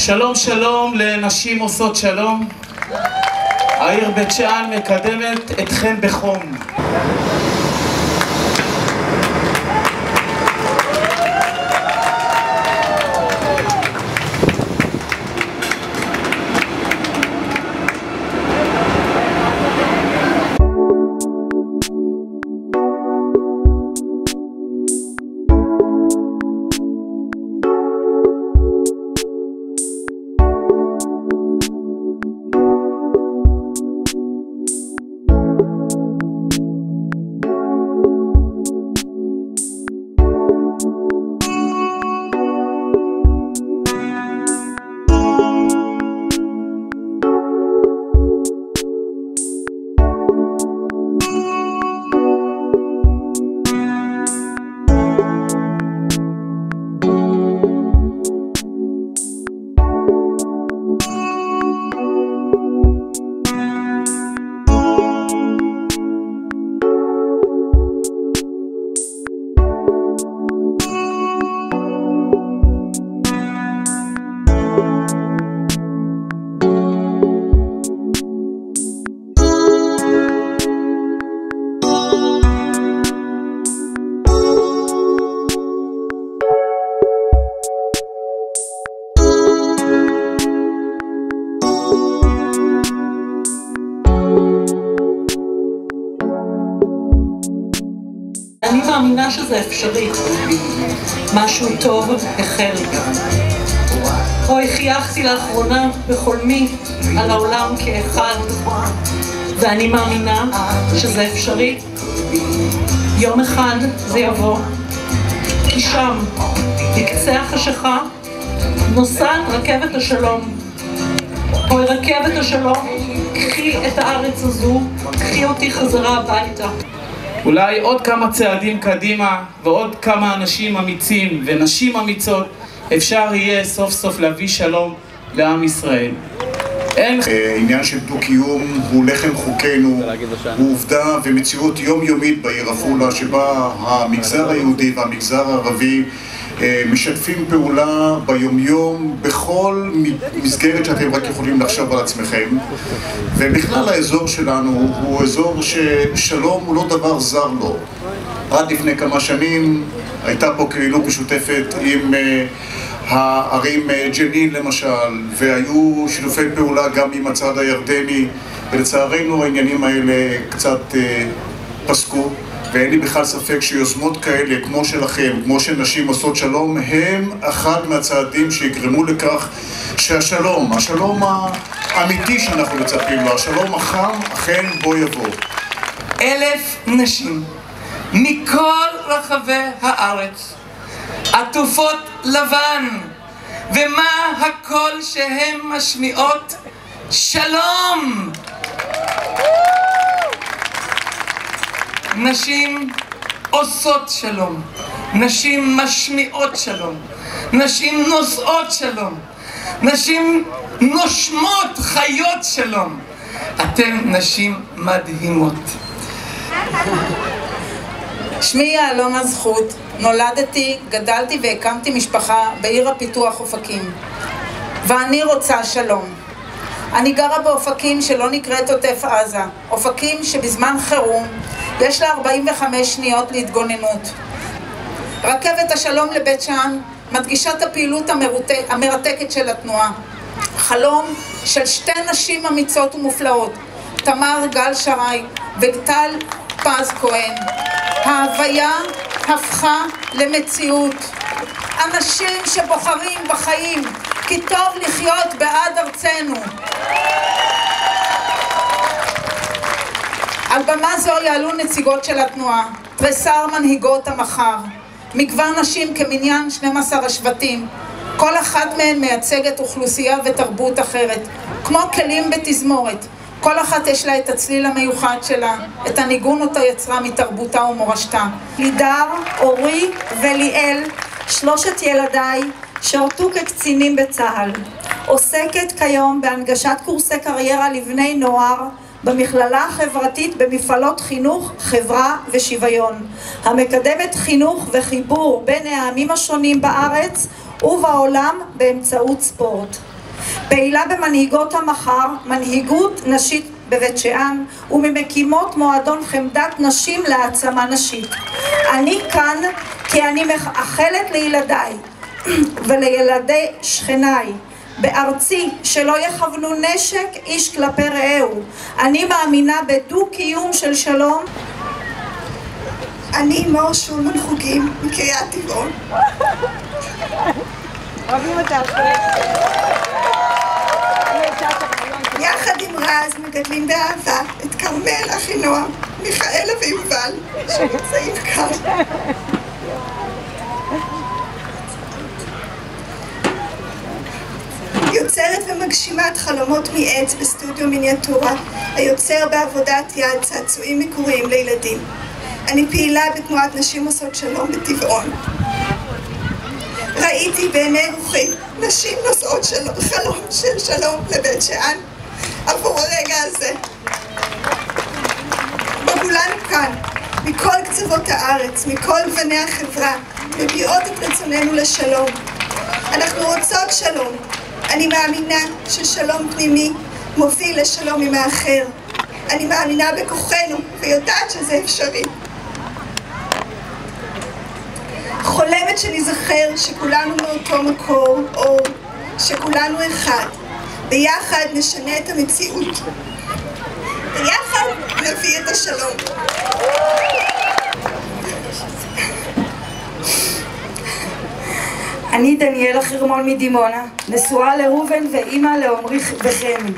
שלום שלום לנשים עושות שלום. העיר בית שאן מקדמת אתכם בחום. אני מאמינה שזה אפשרי. משהו טוב החל. אוי, חייכתי לאחרונה בחולמי על העולם כאחד, ואני מאמינה שזה אפשרי. יום אחד זה יבוא, כי שם, בקצה החשיכה, נוסעת רכבת השלום. אוי, רכבת השלום, קחי את הארץ הזו, קחי אותי חזרה הביתה. אולי עוד כמה צעדים קדימה ועוד כמה אנשים אמיצים ונשים אמיצות אפשר יהיה סוף סוף להביא שלום לעם ישראל. עניין של דו-קיום הוא לחם חוקנו, הוא עובדה ומציאות יומיומית בעיר עפולה, שבה המגזר היהודי והמגזר הערבי משתפים פעולה ביומיום בכל מסגרת שאתם רק יכולים לחשוב על עצמכם. ובכלל האזור שלנו הוא אזור ששלום הוא לא דבר זר לו. עד לפני כמה שנים הייתה פה פעילות משותפת עם הערים ג'נין למשל, והיו שיתופי פעולה גם עם הצד הירדני, ולצערנו העניינים האלה קצת פסקו. ואין לי בכלל ספק שיוזמות כאלה, כמו שלכם, כמו שנשים עושות שלום, הם אחד מהצעדים שיגרמו לכך שהשלום, השלום האמיתי שאנחנו מצפים לו, השלום החם, אכן בו יבוא. 1,000 נשים מכל רחבי הארץ, עטופות לבן, ומה הקול שהן משמיעות? שלום! נשים עושות שלום, נשים משמיעות שלום, נשים נושאות שלום, נשים נושמות חיות שלום. אתן נשים מדהימות. שמי יהלומה זכות, נולדתי, גדלתי והקמתי משפחה בעיר הפיתוח אופקים, ואני רוצה שלום. אני גרה באופקים שלא נקראת עוטף עזה, אופקים שבזמן חירום יש לה 45 שניות להתגוננות. רכבת השלום לבית שאן מדגישה את הפעילות המרתקת של התנועה. חלום של שתי נשים אמיצות ומופלאות, תמר גל שרי וגטל פז כהן. ההוויה הפכה למציאות. אנשים שבוחרים בחיים, כי טוב לחיות בעד ארצנו. על במה זו יעלו נציגות של התנועה, תריסר מנהיגות המחר, מגוון נשים כמניין 12 השבטים, כל אחת מהן מייצגת אוכלוסייה ותרבות אחרת, כמו כלים בתזמורת, כל אחת יש לה את הצליל המיוחד שלה, את הניגון אותה יצרה מתרבותה ומורשתה. לידר, אורי וליאל, 3 ילדיי, שרתו כקצינים בצה"ל. עוסקת כיום בהנגשת קורסי קריירה לבני נוער, במכללה החברתית במפעלות חינוך, חברה ושוויון, המקדמת חינוך וחיבור בין העמים השונים בארץ ובעולם באמצעות ספורט. פעילה במנהיגות המחר, מנהיגות נשית בבית שאן, וממקימות מועדון חמדת נשים להעצמה נשית. אני כאן כי אני מאחלת לילדיי ולילדי שכניי בארצי שלא יכוונו נשק איש כלפי רעהו. אני מאמינה בדו-קיום של שלום. אני מור שולמן חוגים מקריית טבעון. יחד עם רז מגדלים באהבה את כרמל, אחינועם, מיכאלה ויובל שנמצאים כאן. יוצרת ומגשימת חלומות מעץ בסטודיו מיניאטורה, היוצר בעבודת יד צעצועים מקוריים לילדים. אני פעילה בתנועת נשים עושות שלום בטבעון. ראיתי בעיני רוחי נשים נושאות חלום של שלום לבית שאן עבור הרגע הזה. וכולנו כאן, מכל קצוות הארץ, מכל גווני החברה, מביעות את רצוננו לשלום. אנחנו רוצות שלום. אני מאמינה ששלום פנימי מוביל לשלום עם האחר. אני מאמינה בכוחנו ויודעת שזה אפשרי. חולמת שנזכר שכולנו מאותו מקור, או שכולנו אחד. ביחד נשנה את המציאות. ביחד נביא את השלום. אני דניאלה חרמון מדימונה, נשואה לראובן ואימא לעומרי וחמי.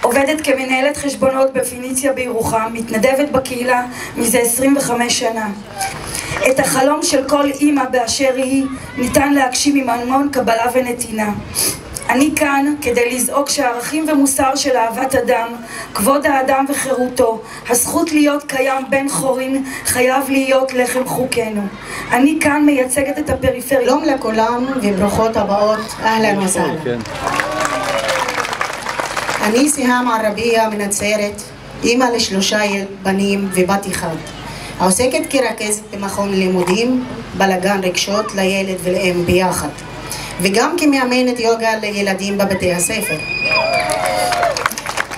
עובדת כמנהלת חשבונות בפיניציה בירוחם, מתנדבת בקהילה מזה 25 שנה. את החלום של כל אימא באשר היא ניתן להגשים עם המון קבלה ונתינה. אני כאן כדי לזעוק שערכים ומוסר של אהבת אדם, כבוד האדם וחירותו, הזכות להיות קיים בין חורין, חייב להיות לחם חוקנו. אני כאן מייצגת את הפריפריה. שלום לכולם וברוכות הבאות, אהלן וסהלן. אני סיהאם ערבייה מנצרת, אימא ל3 בנים ובת אחד. העוסקת כרכזת במכון לימודים, בלגן רגשות לילד ולאם ביחד. וגם כמאמנת יוגה לילדים בבתי הספר.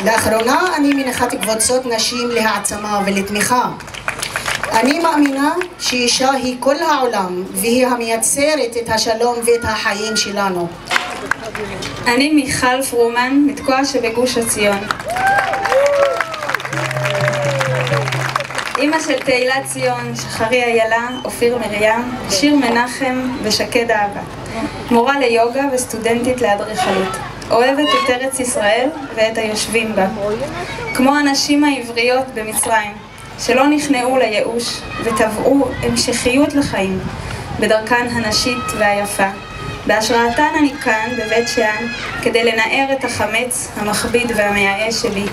לאחרונה אני מנחת קבוצות נשים להעצמה ולתמיכה. אני מאמינה שאישה היא כל העולם והיא המייצרת את השלום ואת החיים שלנו. אני מיכל פרומן, מתקוע שבגוש עציון. אמא של תהילה ציון, שחרי איילה, אופיר מרים, שיר מנחם ושקד אהבה. מורה ליוגה וסטודנטית לאדריכלות. אוהבת את ארץ ישראל ואת היושבים בה. כמו הנשים העבריות במצרים, שלא נכנעו לייאוש וטבעו המשכיות לחיים, בדרכן הנשית והיפה. בהשראתן אני כאן בבית שאן כדי לנער את החמץ, המכביד והמייאש שלי,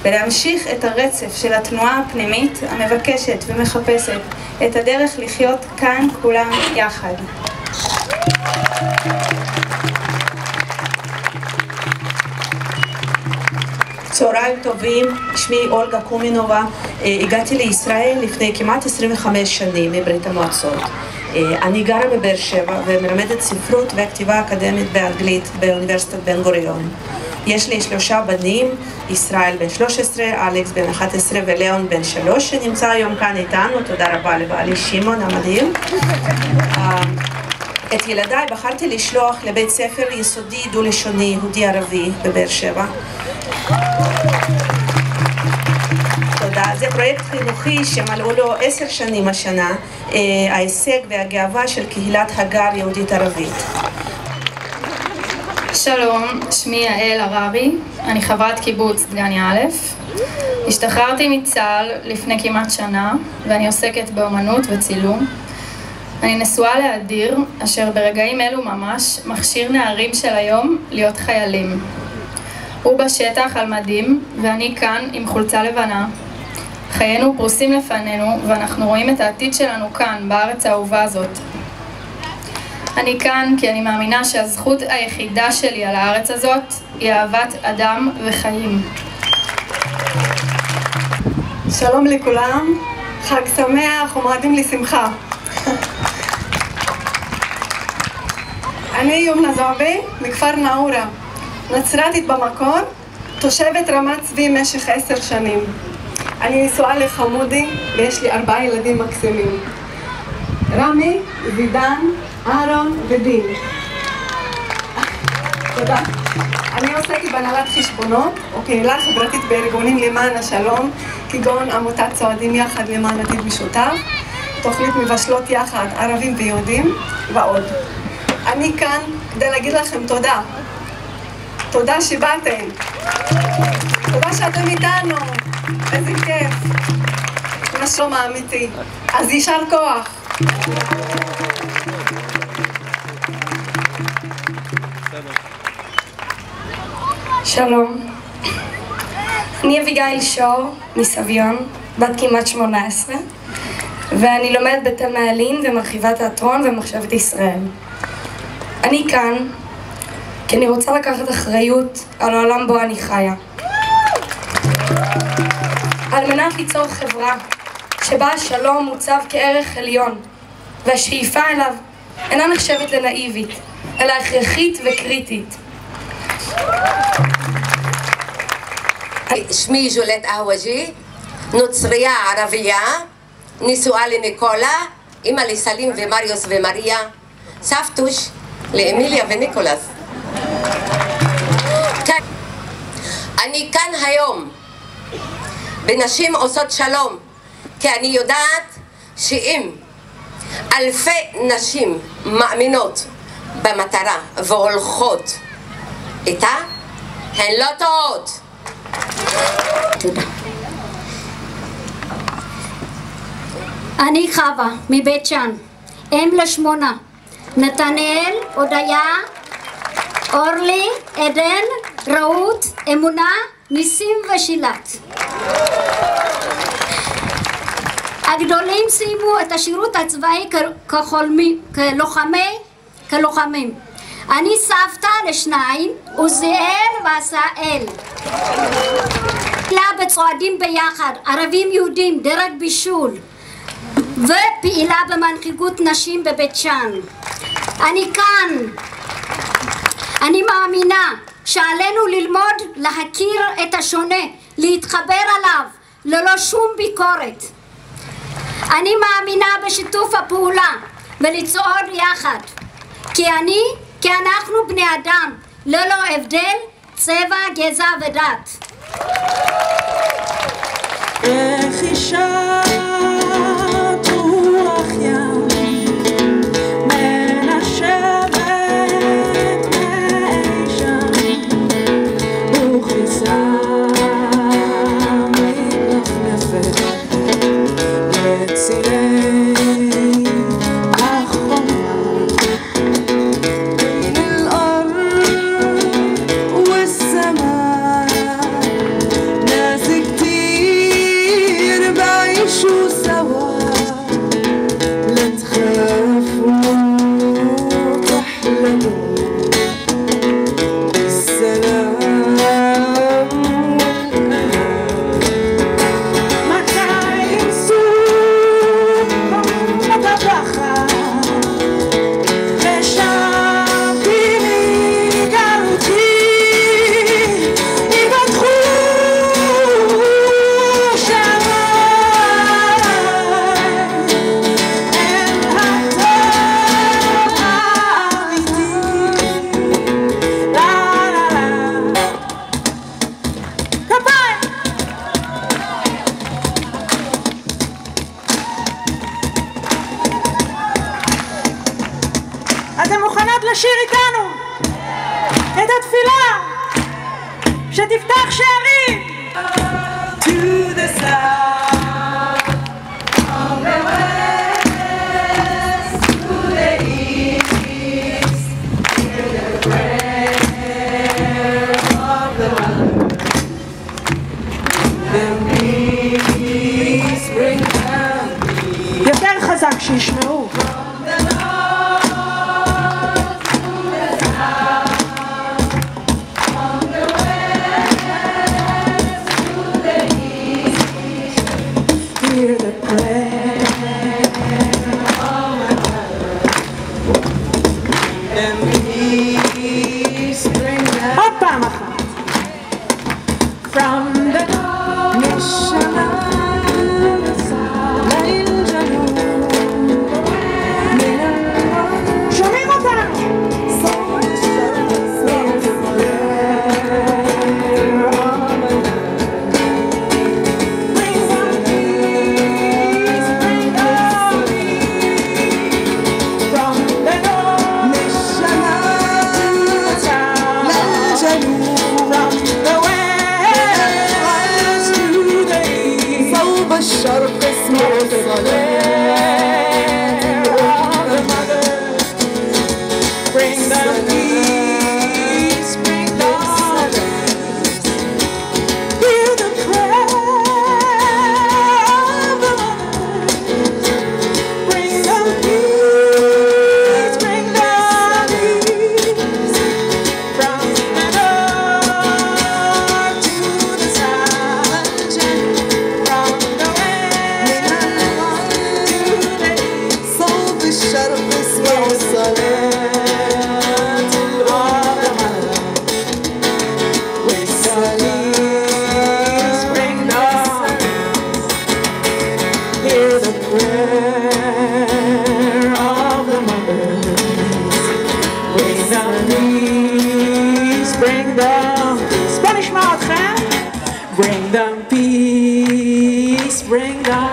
ולהמשיך את הרצף של התנועה הפנימית המבקשת ומחפשת את הדרך לחיות כאן כולם יחד. צהריים טובים, שמי אולגה קומינובה, הגעתי לישראל לפני כמעט 25 שנים מברית המועצות. אני גרה בבאר שבע ומלמדת ספרות וכתיבה אקדמית באנגלית באוניברסיטת בן גוריון. יש לי 3 בנים, ישראל בן 13, אלכס בן 11 ולאון בן 3 שנמצא היום כאן איתנו. תודה רבה לבעלי שמעון המדהים. את ילדיי בחרתי לשלוח לבית ספר יסודי דו-לשוני יהודי-ערבי בבאר שבע. תודה. זה פרויקט חינוכי שמלאו לו 10 שנים השנה, ההישג והגאווה של קהילת הגר יהודית-ערבית. שלום, שמי יעל הררי, אני חברת קיבוץ דגניה א'. השתחררתי מצה"ל לפני כמעט שנה ואני עוסקת באומנות וצילום. אני נשואה לאדיר, אשר ברגעים אלו ממש מכשיר נערים של היום להיות חיילים. הוא בשטח על מדים ואני כאן עם חולצה לבנה. חיינו פרוסים לפנינו ואנחנו רואים את העתיד שלנו כאן, בארץ האהובה הזאת. אני כאן כי אני מאמינה שהזכות היחידה שלי על הארץ הזאת היא אהבת אדם וחיים. שלום לכולם, חג שמח ומועדים לשמחה. אני יומנה זועבי מכפר נאורה. נצרתית במקור, תושבת רמת צבי במשך 10 שנים. אני נשואה לחמודי ויש לי 4 ילדים מקסימים. רמי, זידן, אהרון ודין. תודה. אני עוסקת בהנהלת חשבונות ופעילה חברתית בארגונים למען השלום, כגון עמותת צועדים יחד למען עתיד משותף, תוכנית מבשלות יחד ערבים ויהודים ועוד. אני כאן כדי להגיד לכם תודה. תודה שבאתם. תודה שאתם איתנו. איזה כיף. עם השלום האמיתי. אז יישר כוח. שלום, אני אביגיל שור מסביון, בת כמעט 18, ואני לומדת בתל מעלין ומרחיבה תיאטרון ומחשבת ישראל. אני כאן כי אני רוצה לקחת אחריות על העולם בו אני חיה. על מנת ליצור חברה שבה השלום מוצב כערך עליון, והשאיפה אליו אינה נחשבת לנאיבית, אלא הכרחית וקריטית. שמי ז'ולט אהווג'י, נוצריה ערבייה, נשואה לניקולה, אמא לסלים ומריוס ומריה, סבתוש לאמיליה וניקולס. אני כאן היום בנשים עושות שלום, כי אני יודעת שאם אלפי נשים מאמינות במטרה והולכות איתה, הן לא טועות. תודה. אני חווה מבית שאן, אם ל8, נתנאל, הודיה, אורלי, עדן, רעות, אמונה, ניסים ושילת. הגדולים סיימו את השירות הצבאי כלוחמים. אני סבתא ל2, עוזיאל ועשאל. פעילה בצועדים ביחד, ערבים יהודים, דרג בישול, ופעילה במנהיגות נשים בבית שאן. אני כאן. אני מאמינה שעלינו ללמוד להכיר את השונה, להתחבר עליו ללא שום ביקורת. אני מאמינה בשיתוף הפעולה ולצעוד יחד, כי אנחנו בני אדם ללא הבדל צבע, גזע ודת. רכישת רוח ים מנשבת מאי שם וכביסה מתנפנפת לצילי החומה אתם מוכנות לשיר איתנו את התפילה שתפתח שערים? To the south, on the west, to the east, hear the prayer of the mother. Then peace bring down peace. יותר חזק שישמעו. עוד פעם from the Neshama. שומעים אותם! Bring them peace, bring them